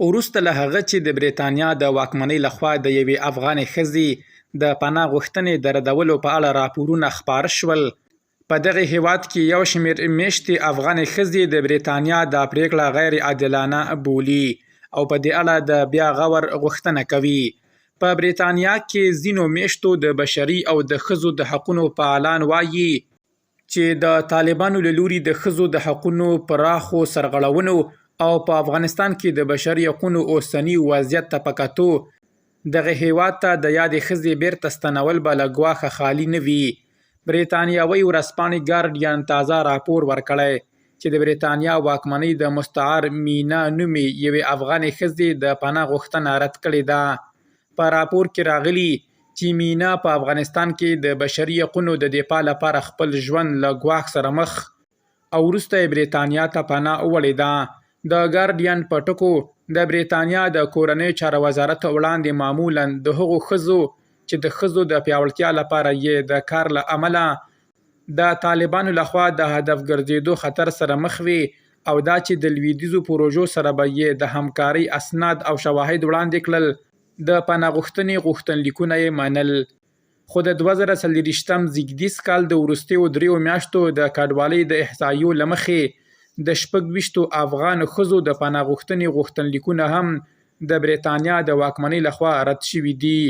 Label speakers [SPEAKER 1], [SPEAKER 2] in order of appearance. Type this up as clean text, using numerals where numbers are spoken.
[SPEAKER 1] وروسته له هغه چې د بریتانیا د واکمنۍ لخوا د یوې افغانې ښځې د پناه غوښتنې د ردولو په اړه راپورونه خپاره شول. په دغه هیواد کې یو شمېر میشتې افغانې ښځې د بریتانیا دا پریکړه غیر عادلانه بولي او په دې اړه د بیا غور غوښتنه کوي. په بریتانیا کې ځینو میشتو د بشري او د ښځو د حقونو فعالان وایي چې د طالبانو له لوري د ښځو د حقونو پراخو سرغړونو او په افغانستان کې د بشري حقونو اوسني وضعیت ته په کتو دغه هیواد ته د یادې ښځې بیرته ستنول به له ګواښه خالي نه وي. بریتانیاوي ورځپاڼې ګارډین تازه راپور ورکړی چې د بریتانیا واکمنۍ د مستعار مینا نومې یوې افغانې ښځې د پناه غوښتنه رد کړې ده. په راپور کې راغلي چې مینا په افغانستان کې د بشري حقونو د دفاع لپاره خپل ژوند له ګواښ سره مخ او وروسته یې بریتانیا ته پناه وړې ده. د ګارډین په ټکو د بریتانیا د کورنیو چارو وزارت وړاندې معمولا د هغو ښځو چې د ښځو د پیاوړتیا لپاره یې د کار له امله د طالبانو لخوا د هدف ګرځېدو خطر سره مخ وي او دا چې د لویدیځو پروژو سره به یې د همکارۍ اسناد او شواهد وړاندې کړل، د پناه غوښتنې غوښتنلیکونه یې منل. خو د 2024 زیږدیز کال د وروستیو 3 میاشتو د کډوالۍ د احصایو له مخې د 26 افغان ښځو د پناه غوښتنې غوښتنلیکونه هم د بریتانیا د واکمنۍ لخوا رد شوي دي.